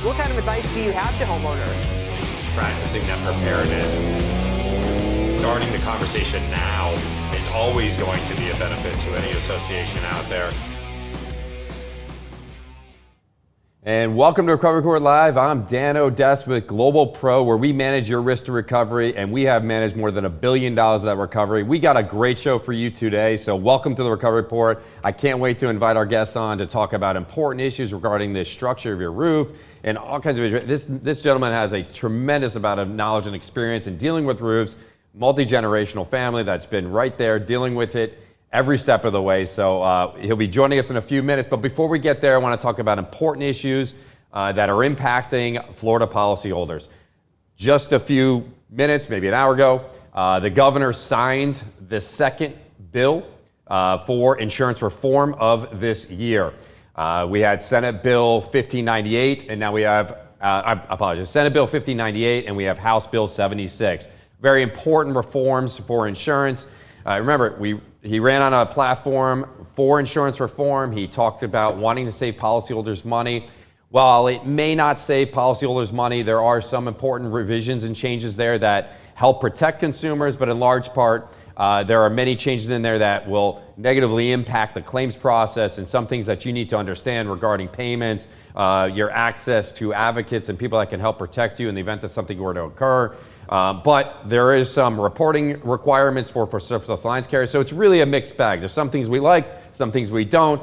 What kind of advice do you have to homeowners? Practicing that preparedness, starting the conversation now is always going to be a benefit to any association out there. And welcome to Recovery Report Live. I'm Dan Odess with GlobalPro, where we manage your risk to recovery, and we have managed more than $1 billion of that recovery. We got a great show for you today, so welcome to the Recovery Report. I can't wait to invite our guests on to talk about important issues regarding the structure of your roof and all kinds of issues. This gentleman has a tremendous amount of knowledge and experience in dealing with roofs, multi-generational family that's been right there dealing with it every step of the way. So he'll be joining us in a few minutes. But before we get there, I want to talk about important issues that are impacting Florida policyholders. Just a few minutes, maybe an hour ago, the governor signed the second bill for insurance reform of this year. We had Senate Bill 1598, and now we have, Senate Bill 1598, and we have House Bill 76. Very important reforms for insurance. Remember, he ran on a platform for insurance reform. He talked about wanting to save policyholders money. While it may not save policyholders money, there are some important revisions and changes there that help protect consumers, but in large part, there are many changes in there that will negatively impact the claims process and some things that you need to understand regarding payments, your access to advocates and people that can help protect you in the event that something were to occur. But there is some reporting requirements for surplus lines carriers, so it's really a mixed bag. There's some things we like, some things we don't.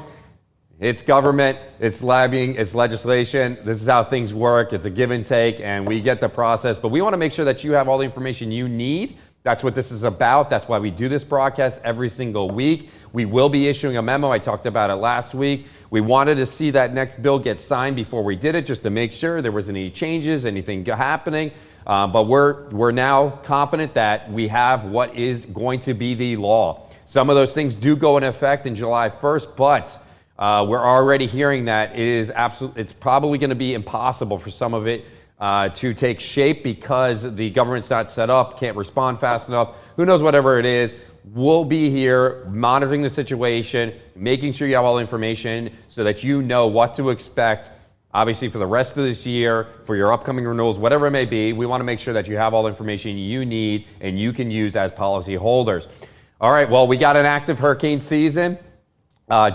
It's government, it's lobbying, it's legislation. This is how things work. It's a give and take, and we get the process. But we want to make sure that you have all the information you need. That's what this is about. That's why we do this broadcast every single week. We will be issuing a memo. I talked about it last week. We wanted to see that next bill get signed before we did it, just to make sure there wasn't any changes, anything happening. But we're now confident that we have what is going to be the law. Some of those things do go into effect in July 1st, but we're already hearing that it's probably going to be impossible for some of it to take shape because the government's not set up, can't respond fast enough. Who knows, whatever it is, we'll be here monitoring the situation, making sure you have all the information so that you know what to expect. Obviously, for the rest of this year, for your upcoming renewals, whatever it may be, we want to make sure that you have all the information you need and you can use as policy holders. All right, well, we got an active hurricane season.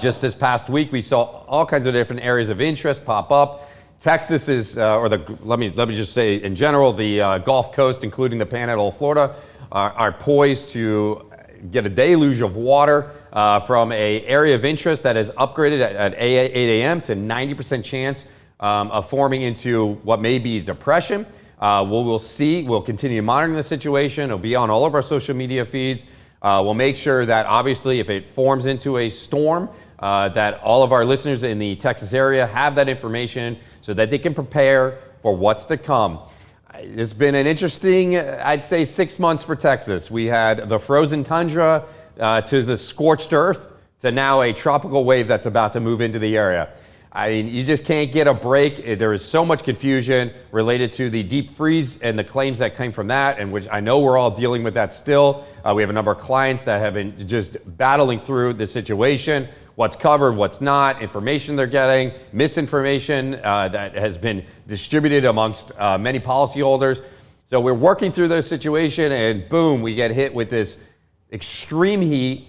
Just this past week, we saw all kinds of different areas of interest pop up. Texas is, let me just say in general, the Gulf Coast, including the Panhandle of Florida, are poised to get a deluge of water from an area of interest that is upgraded at 8 a.m. to 90% chance of forming into what may be depression. We'll see. We'll continue monitoring the situation. It'll be on all of our social media feeds. We'll make sure that obviously if it forms into a storm, that all of our listeners in the Texas area have that information so that they can prepare for what's to come. It's been an interesting, I'd say, 6 months for Texas. We had the frozen tundra to the scorched earth to now a tropical wave that's about to move into the area. I mean, you just can't get a break. There is so much confusion related to the deep freeze and the claims that came from that, and which I know we're all dealing with that still. We have a number of clients that have been just battling through the situation, what's covered, what's not, information they're getting, misinformation that has been distributed amongst many policyholders. So we're working through this situation, and boom, we get hit with this extreme heat,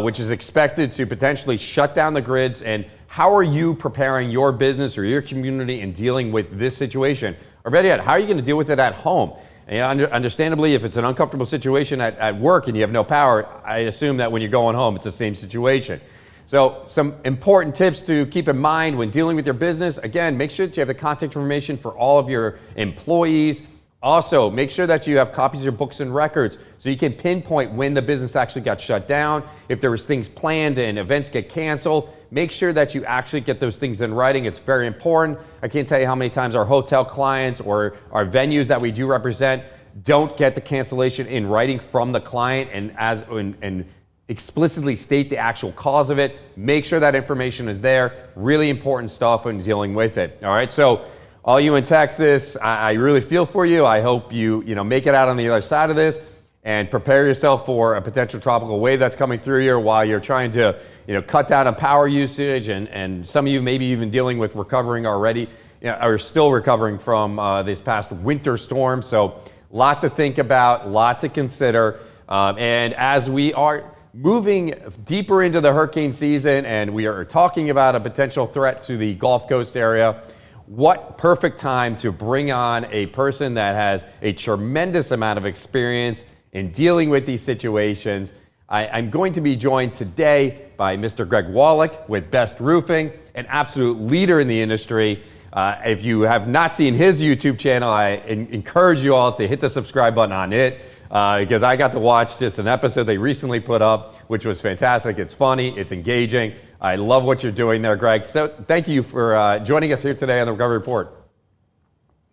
which is expected to potentially shut down the grids. And how are you preparing your business or your community in dealing with this situation? Or better yet, how are you going to deal with it at home? And understandably, if it's an uncomfortable situation at work and you have no power, I assume that when you're going home, it's the same situation. So some important tips to keep in mind when dealing with your business. Again, make sure that you have the contact information for all of your employees. Also, make sure that you have copies of your books and records so you can pinpoint when the business actually got shut down. If there was things planned and events get canceled, make sure that you actually get those things in writing. It's very important. I can't tell you how many times our hotel clients or our venues that we do represent don't get the cancellation in writing from the client and explicitly state the actual cause of it. Make sure that information is there. Really important stuff when dealing with it. All right, so all you in Texas, I really feel for you. I hope you make it out on the other side of this and prepare yourself for a potential tropical wave that's coming through here while you're trying to cut down on power usage, and some of you maybe even dealing with recovering already are still recovering from this past winter storm. So a lot to think about, a lot to consider. And as we are moving deeper into the hurricane season and we are talking about a potential threat to the Gulf Coast area, what perfect time to bring on a person that has a tremendous amount of experience in dealing with these situations. I'm going to be joined today by Mr. Gregg Wallick with Best Roofing, an absolute leader in the industry. If you have not seen his YouTube channel, I encourage you all to hit the subscribe button on it because I got to watch just an episode they recently put up, which was fantastic. It's funny, it's engaging. I love what you're doing there, Gregg. So thank you for joining us here today on the Recovery Report.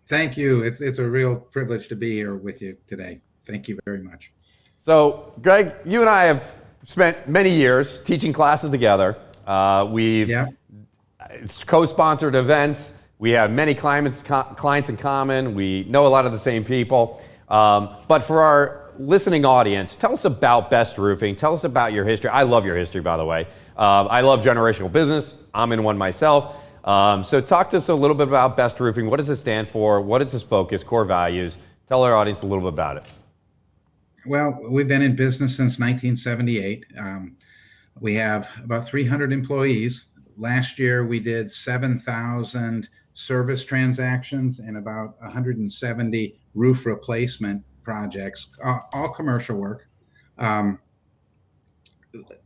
Thank you. It's a real privilege to be here with you today. Thank you very much. So, Gregg, you and I have spent many years teaching classes together. We've co-sponsored events. We have many clients in common. We know a lot of the same people. But for our listening audience, tell us about Best Roofing. Tell us about your history. I love your history, by the way. I love generational business. I'm in one myself. So talk to us a little bit about Best Roofing. What does it stand for? What is its focus, core values? Tell our audience a little bit about it. Well, we've been in business since 1978. We have about 300 employees. Last year, we did 7,000 service transactions and about 170 roof replacement projects, all commercial work.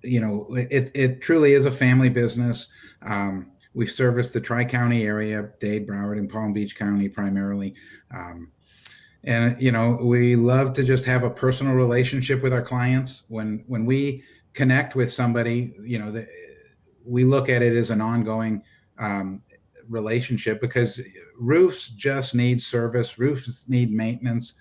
It truly is a family business. We've serviced the Tri-County area, Dade, Broward, and Palm Beach County primarily. And we love to just have a personal relationship with our clients. When we connect with somebody, we look at it as an ongoing relationship because roofs just need service. Roofs need maintenance.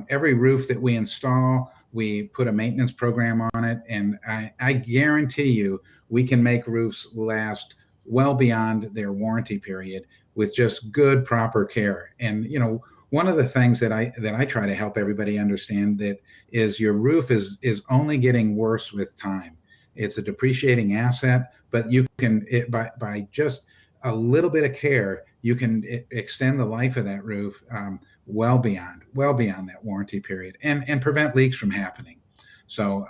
Every roof that we install, we put a maintenance program on it, and I guarantee you, we can make roofs last well beyond their warranty period with just good, proper care. And one of the things that I try to help everybody understand that is your roof is only getting worse with time. It's a depreciating asset, but you can by just a little bit of care, you can extend the life of that roof well beyond that warranty period and prevent leaks from happening. So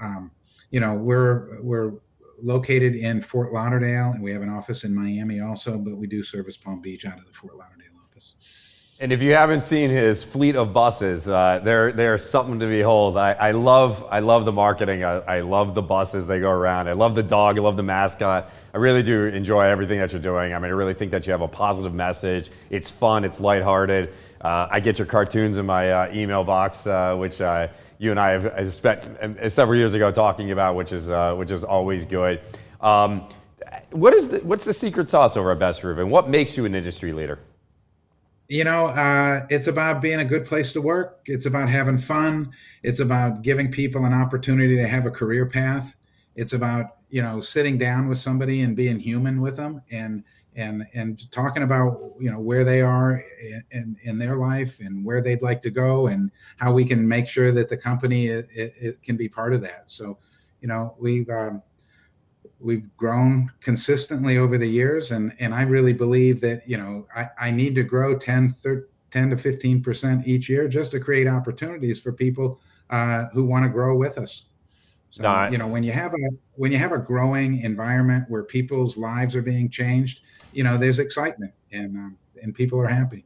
we're located in Fort Lauderdale, and we have an office in Miami also, but we do service Palm Beach out of the Fort Lauderdale office. And if you haven't seen his fleet of buses, they're something to behold. I love the marketing. I love the buses they go around. I love the dog. I love the mascot. I really do enjoy everything that you're doing. I mean, I really think that you have a positive message. It's fun. It's lighthearted. I get your cartoons in my email box, which you and I have spent several years ago talking about, which is always good. What's the secret sauce over at Best Roofing? What makes you an industry leader? It's about being a good place to work. It's about having fun. It's about giving people an opportunity to have a career path. It's about, sitting down with somebody and being human with them and talking about, where they are in their life and where they'd like to go and how we can make sure that the company it can be part of that. So, we've grown consistently over the years, and I really believe that I need to grow 10 to 15% each year just to create opportunities for people who want to grow with us. So when you have a growing environment where people's lives are being changed, there's excitement and people are happy.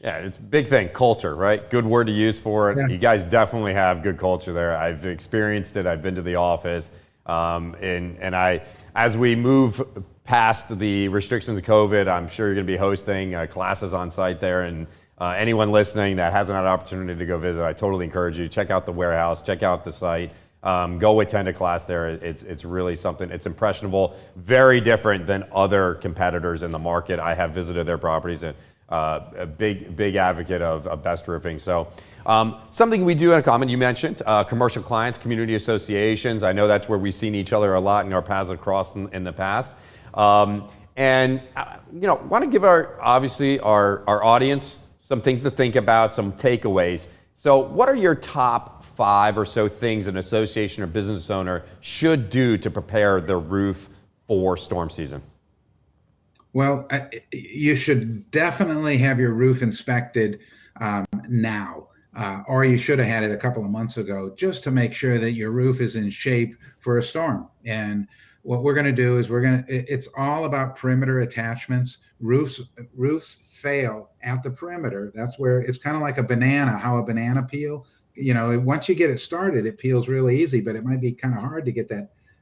Yeah, it's a big thing, culture, right? Good word to use for it. Yeah. You guys definitely have good culture there. I've experienced it. I've been to the office. As we move past the restrictions of COVID, I'm sure you're going to be hosting classes on site there. And anyone listening that hasn't had an opportunity to go visit, I totally encourage you. Check out the warehouse, check out the site, go attend a class there. It's really something. It's impressionable, very different than other competitors in the market. I have visited their properties and a big advocate of Best Roofing. So something we do in common, you mentioned commercial clients, community associations. I know that's where we've seen each other a lot and our paths have crossed in the past. Want to give our audience some things to think about, some takeaways. So what are your top 5 or so things an association or business owner should do to prepare their roof for storm season? Well, you should definitely have your roof inspected now, or you should have had it a couple of months ago, just to make sure that your roof is in shape for a storm. And what we're going to do is it's all about perimeter attachments. Roofs fail at the perimeter. That's where it's kind of like a banana, how a banana peel, once you get it started, it peels really easy, but it might be kind of hard to get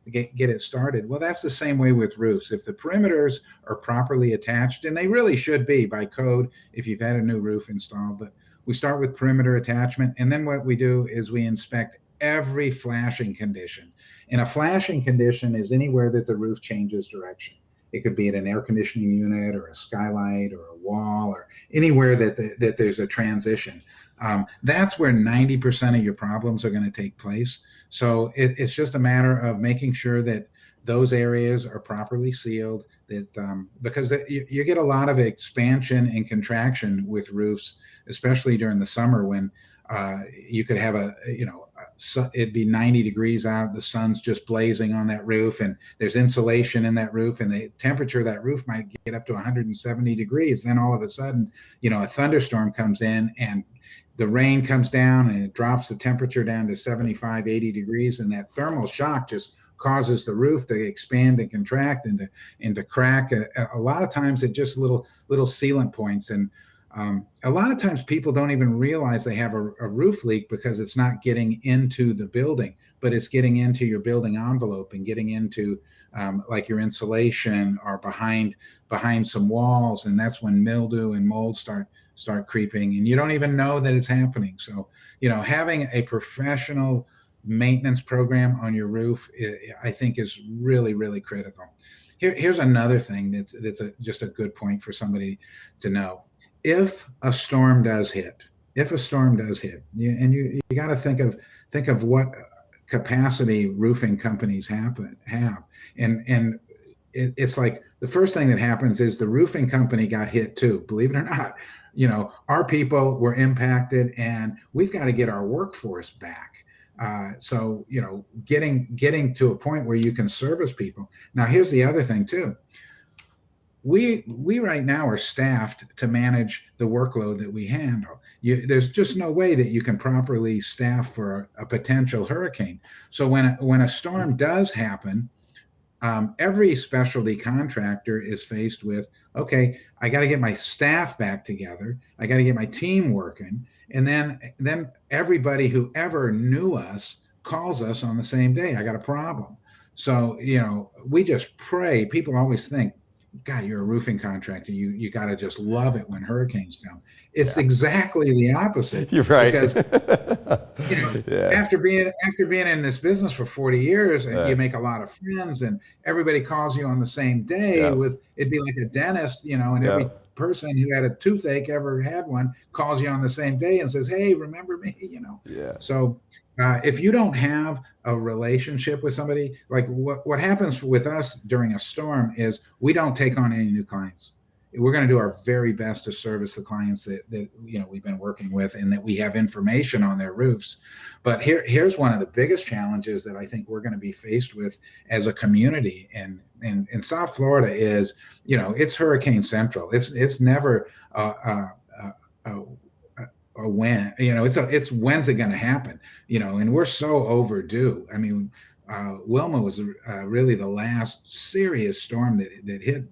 it started. Well, that's the same way with roofs. If the perimeters are properly attached, and they really should be by code if you've had a new roof installed, but we start with perimeter attachment, and then what we do is we inspect every flashing condition. And a flashing condition is anywhere that the roof changes direction. It could be at an air conditioning unit or a skylight or a wall or anywhere that there's a transition. That's where 90% of your problems are going to take place. So it's just a matter of making sure that those areas are properly sealed. Because you get a lot of expansion and contraction with roofs, especially during the summer when you could have it'd be 90 degrees out, the sun's just blazing on that roof, and there's insulation in that roof, and the temperature of that roof might get up to 170 degrees. Then all of a sudden, a thunderstorm comes in and the rain comes down and it drops the temperature down to 75, 80 degrees, and that thermal shock just causes the roof to expand and contract and to crack. A lot of times it just little sealant points, and a lot of times people don't even realize they have a roof leak because it's not getting into the building, but it's getting into your building envelope and getting into like your insulation or behind some walls, and that's when mildew and mold start creeping, and you don't even know that it's happening. So having a professional maintenance program on your roof, I think, is really, really critical. Here's another thing that's just a good point for somebody to know. If a storm does hit, and you got to think of what capacity roofing companies have, and it's like the first thing that happens is the roofing company got hit too, believe it or not. Our people were impacted, and we've got to get our workforce back. So getting to a point where you can service people. Now, here's the other thing too. We right now are staffed to manage the workload that we handle. There's just no way that you can properly staff for a potential hurricane. So when a storm does happen, every specialty contractor is faced with, okay, I got to get my staff back together. I got to get my team working. And then everybody who ever knew us calls us on the same day. I got a problem. So, we just pray. People always think, God, you're a roofing contractor. You got to just love it when hurricanes come. It's exactly the opposite. You're right. Because after being in this business for 40 years, you make a lot of friends, and everybody calls you on the same day. It'd be like a dentist, and every person who had a toothache, ever had one, calls you on the same day and says, "Hey, remember me?" So if you don't have a relationship with somebody, like what happens with us during a storm is we don't take on any new clients. We're going to do our very best to service the clients that we've been working with, and that we have information on their roofs. But here's one of the biggest challenges that I think we're going to be faced with as a community in South Florida is, it's hurricane central. It's never when, it's when's it going to happen, and we're so overdue. I mean, Wilma was really the last serious storm that hit,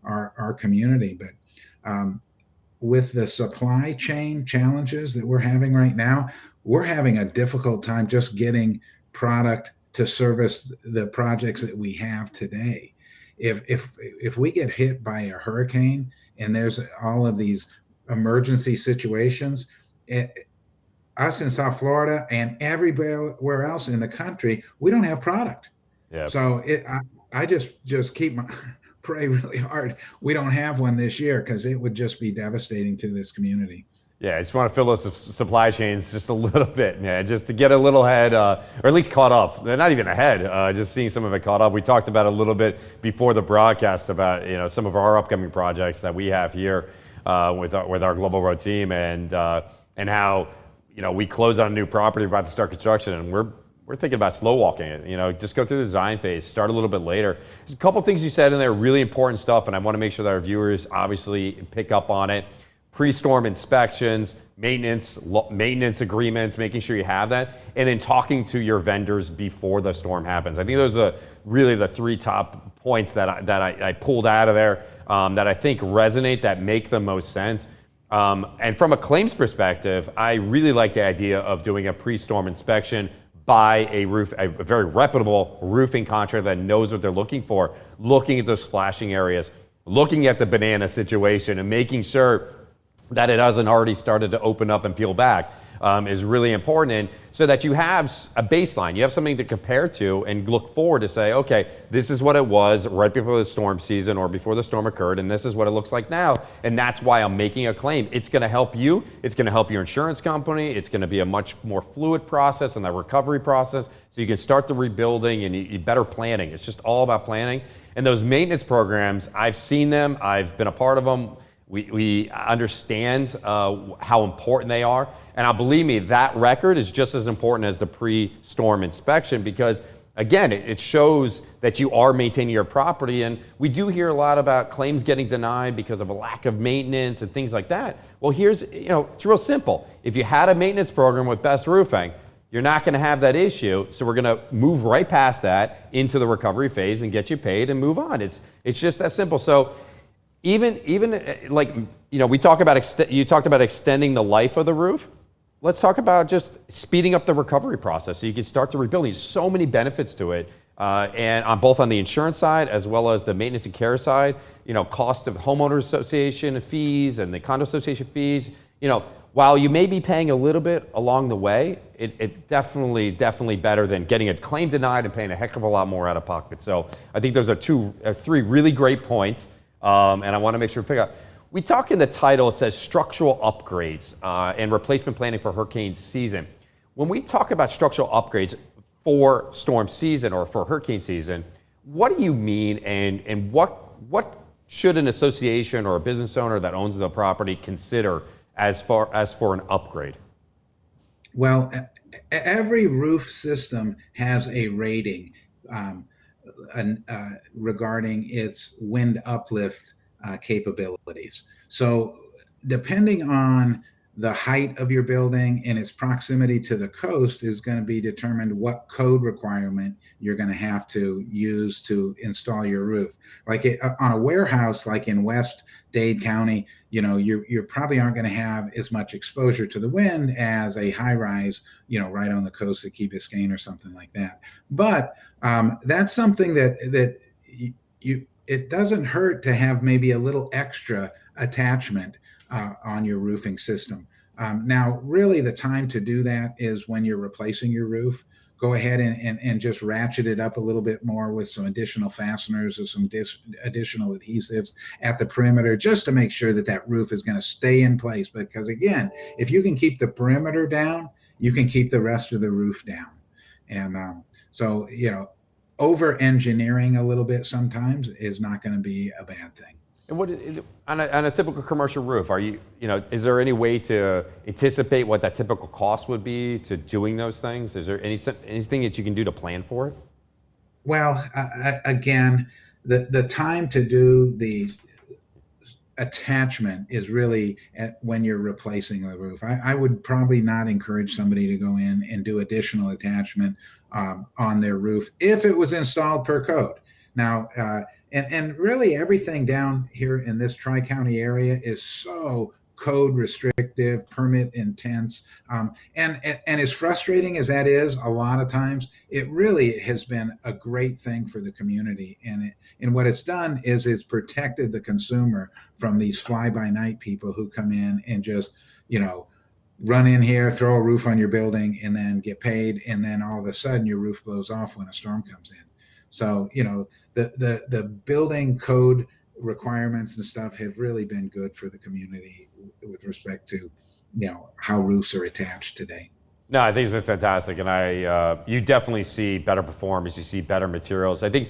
our community. But with the supply chain challenges that we're having right now, we're having a difficult time just getting product to service the projects that we have today. If we get hit by a hurricane and there's all of these emergency situations, us in South Florida and everywhere else in the country, we don't have product. So I just keep pray really hard we don't have one this year, because it would just be devastating to this community. I just want to fill those supply chains just a little bit, just to get a little ahead, or at least caught up. They're not even ahead, just seeing some of it caught up. We talked about a little bit before the broadcast about some of our upcoming projects that we have here with our GlobalPro team, and how we close on a new property, about to start construction, and we're thinking about slow walking it. Just go through the design phase, start a little bit later. There's a couple things you said in there, really important stuff, and I want to make sure that our viewers obviously pick up on it. Pre-storm inspections, maintenance agreements, making sure you have that, and then talking to your vendors before the storm happens. I think those are really the 3 top points that I pulled out of there that I think resonate, that make the most sense. And from a claims perspective, I really like the idea of doing a pre-storm inspection by a very reputable roofing contractor that knows what they're looking for, looking at those flashing areas, looking at the banana situation, and making sure that it hasn't already started to open up and peel back is really important. And so that you have a baseline, you have something to compare to and look forward to say, okay, this is what it was right before the storm season or before the storm occurred, and this is what it looks like now, and that's why I'm making a claim. It's going to help you, it's going to help your insurance company, it's going to be a much more fluid process and the recovery process, so you can start the rebuilding and you better planning. It's just all about planning. And those maintenance programs, I've seen them, I've been a part of them. We understand how important they are. And believe me, that record is just as important as the pre-storm inspection because, again, it shows that you are maintaining your property. And we do hear a lot about claims getting denied because of a lack of maintenance and things like that. Well, it's real simple. If you had a maintenance program with Best Roofing, you're not going to have that issue. So we're going to move right past that into the recovery phase and get you paid and move on. It's just that simple. So even we talk about you talked about extending the life of the roof. Let's talk about just speeding up the recovery process so you can start the rebuilding. There's so many benefits to it, and on both on the insurance side as well as the maintenance and care side. Cost of homeowners association fees and the condo association fees. While you may be paying a little bit along the way, it definitely better than getting a claim denied and paying a heck of a lot more out of pocket. So I think those are 3 really great points. And I want to make sure we pick up. We talk in the title, it says structural upgrades and replacement planning for hurricane season. When we talk about structural upgrades for storm season or for hurricane season, what do you mean and what should an association or a business owner that owns the property consider as for an upgrade? Well, every roof system has a rating regarding its wind uplift capabilities. So depending on the height of your building and its proximity to the coast is going to be determined what code requirement you're going to have to use to install your roof. Like on a warehouse, like in West Dade County, you probably aren't going to have as much exposure to the wind as a high rise, right on the coast of Key Biscayne or something like that. But that's something that it doesn't hurt to have maybe a little extra attachment on your roofing system. Now, really the time to do that is when you're replacing your roof. Go ahead and just ratchet it up a little bit more with some additional fasteners or some additional adhesives at the perimeter, just to make sure that roof is going to stay in place. Because again, if you can keep the perimeter down, you can keep the rest of the roof down. And so, over engineering a little bit sometimes is not going to be a bad thing. And on a typical commercial roof, is there any way to anticipate what that typical cost would be to doing those things? Is there anything that you can do to plan for it? Well, again, the time to do the attachment is really when you're replacing the roof. I would probably not encourage somebody to go in and do additional attachment on their roof if it was installed per code. Now, and really everything down here in this Tri-County area is so code restrictive, permit intense, and as frustrating as that is, a lot of times it really has been a great thing for the community. And what it's done is it's protected the consumer from these fly-by-night people who come in and just run in here, throw a roof on your building, and then get paid, and then all of a sudden your roof blows off when a storm comes in. So the building code requirements and stuff have really been good for the community with respect to how roofs are attached today. No, I think it's been fantastic, and you definitely see better performance, you see better materials. I think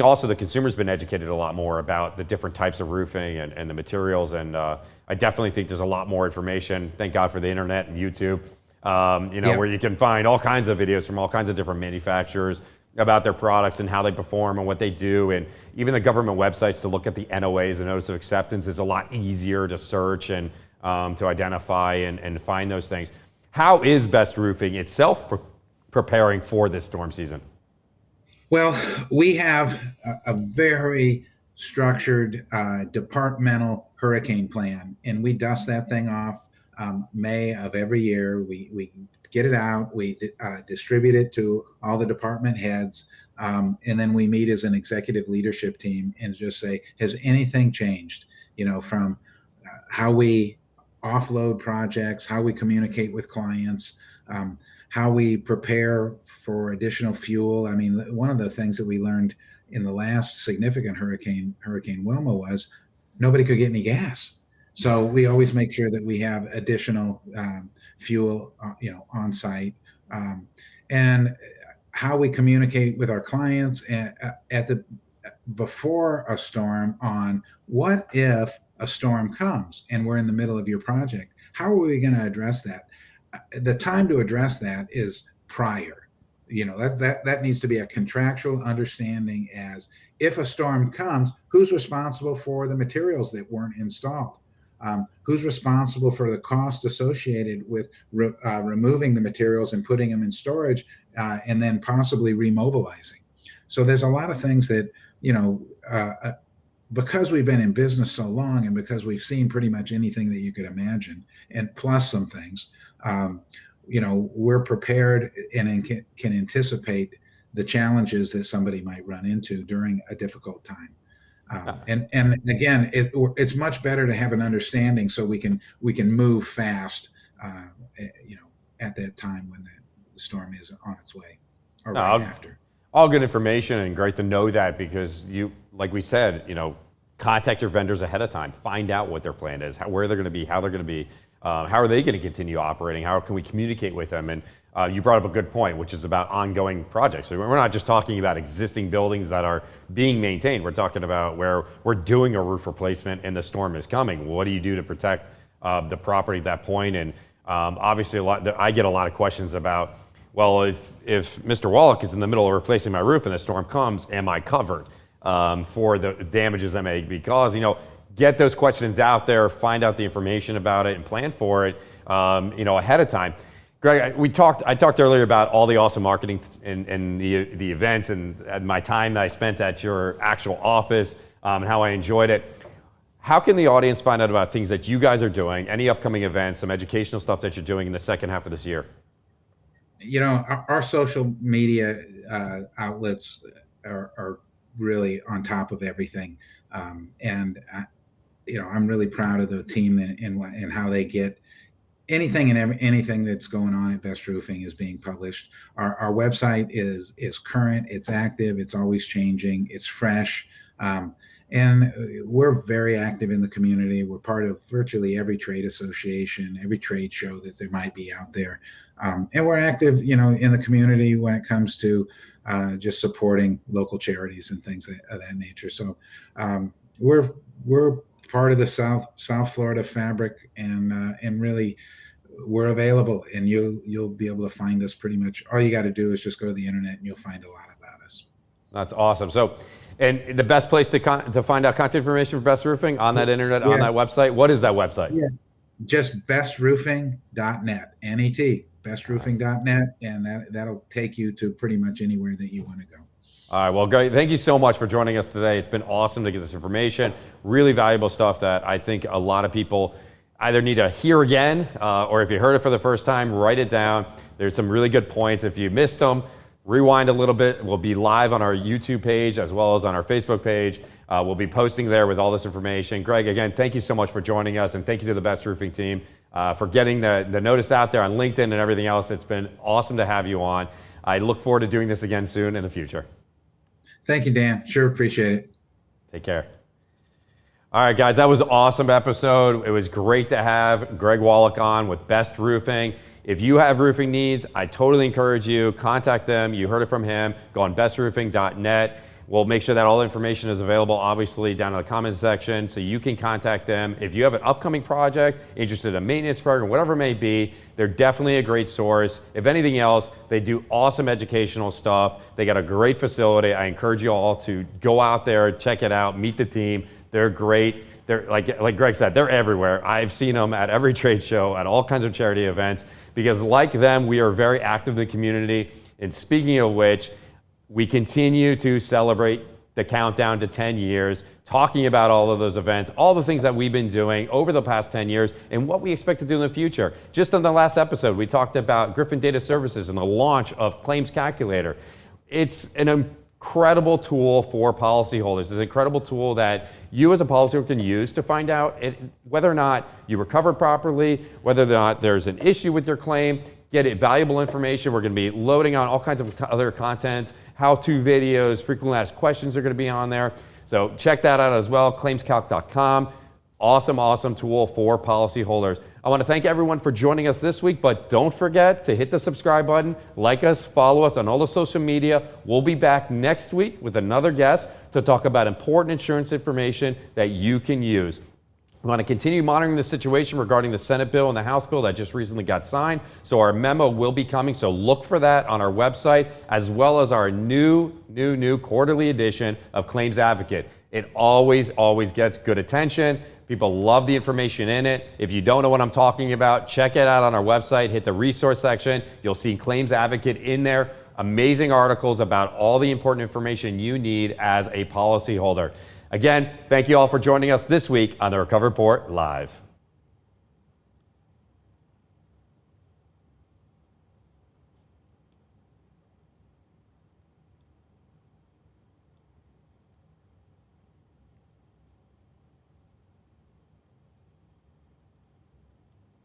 also the consumer's been educated a lot more about the different types of roofing and the materials, and I definitely think there's a lot more information. Thank God for the internet and YouTube. where you can find all kinds of videos from all kinds of different manufacturers about their products and how they perform and what they do. And even the government websites to look at the NOAs, the Notice of Acceptance, is a lot easier to search and to identify and find those things. How is Best Roofing itself preparing for this storm season? Well, we have a very structured departmental hurricane plan, and we dust that thing off May of every year. We get it out, we distribute it to all the department heads, and then we meet as an executive leadership team and just say, has anything changed? From how we offload projects, how we communicate with clients, how we prepare for additional fuel. I mean, one of the things that we learned in the last significant Hurricane Wilma, was nobody could get any gas. So we always make sure that we have additional fuel, on site, and how we communicate with our clients before a storm on what if a storm comes and we're in the middle of your project. How are we going to address that? The time to address that is prior. That needs to be a contractual understanding, as if a storm comes, who's responsible for the materials that weren't installed? Who's responsible for the cost associated with removing the materials and putting them in storage, and then possibly remobilizing? So there's a lot of things that, because we've been in business so long and because we've seen pretty much anything that you could imagine, and plus some things, we're prepared and can anticipate the challenges that somebody might run into during a difficult time. And again, it's much better to have an understanding so we can move fast, at that time when the storm is on its way, or right after. All good information, and great to know that, because like we said, contact your vendors ahead of time, find out what their plan is, where they're going to be, how they're going to be, how are they going to continue operating, how can we communicate with them. And you brought up a good point, which is about ongoing projects. So we're not just talking about existing buildings that are being maintained. We're talking about where we're doing a roof replacement and the storm is coming. What do you do to protect the property at that point? And obviously, I get a lot of questions about, well, if Mr. Wallick is in the middle of replacing my roof and the storm comes, am I covered for the damages that may be caused? Get those questions out there, find out the information about it, and plan for it, ahead of time. Greg, I talked earlier about all the awesome marketing and the events and my time that I spent at your actual office, and how I enjoyed it. How can the audience find out about things that you guys are doing, any upcoming events, some educational stuff that you're doing in the second half of this year? Our social media outlets are really on top of everything. And I'm really proud of the team and how they get anything and anything that's going on at Best Roofing is being published. Our website is current, it's active, it's always changing, it's fresh. And we're very active in the community. We're part of virtually every trade association, every trade show that there might be out there. And we're active, in the community when it comes to just supporting local charities and things of that nature. So we're part of the South Florida fabric, and really we're available, and you'll be able to find us pretty much. All you got to do is just go to the internet and you'll find a lot about us. That's awesome. So, and the best place to find out contact information for Best Roofing on that internet, on that website, what is that website? Yeah, just bestroofing.net, N-E-T, bestroofing.net, and that'll take you to pretty much anywhere that you want to go. All right, well, Greg, thank you so much for joining us today. It's been awesome to get this information, really valuable stuff that I think a lot of people either need to hear again, or if you heard it for the first time, write it down. There's some really good points. If you missed them, rewind a little bit. We'll be live on our YouTube page as well as on our Facebook page. We'll be posting there with all this information. Greg, again, thank you so much for joining us, and thank you to the Best Roofing team for getting the notice out there on LinkedIn and everything else. It's been awesome to have you on. I look forward to doing this again soon in the future. Thank you, Dan. Sure appreciate it. Take care. All right, guys, that was an awesome episode. It was great to have Gregg Wallick on with Best Roofing. If you have roofing needs, I totally encourage you, contact them. You heard it from him. Go on bestroofing.net. We'll make sure that all information is available, obviously, down in the comments section, so you can contact them. If you have an upcoming project, interested in a maintenance program, whatever it may be, they're definitely a great source. If anything else, they do awesome educational stuff. They got a great facility. I encourage you all to go out there, check it out, meet the team. They're great. They're like Greg said, they're everywhere. I've seen them at every trade show, at all kinds of charity events, because like them, we are very active in the community. And speaking of which, we continue to celebrate the countdown to 10 years, talking about all of those events, all the things that we've been doing over the past 10 years, and what we expect to do in the future. Just in the last episode, we talked about Griffin Data Services and the launch of Claims Calculator. It's an incredible tool for policyholders. It's an incredible tool that you as a policyholder can use to find out whether or not you recovered properly, whether or not there's an issue with your claim, get valuable information. We're going to be loading on all kinds of other content, how-to videos, frequently asked questions are going to be on there. So check that out as well, claimscalc.com. Awesome tool for policyholders. I want to thank everyone for joining us this week, but don't forget to hit the subscribe button, like us, follow us on all the social media. We'll be back next week with another guest to talk about important insurance information that you can use. We want to continue monitoring the situation regarding the Senate bill and the House bill that just recently got signed. So our memo will be coming. So look for that on our website, as well as our new quarterly edition of Claims Advocate. It always gets good attention. People love the information in it. If you don't know what I'm talking about, check it out on our website. Hit the resource section. You'll see Claims Advocate in there. Amazing articles about all the important information you need as a policyholder. Again, thank you all for joining us this week on the Recovery Report Live.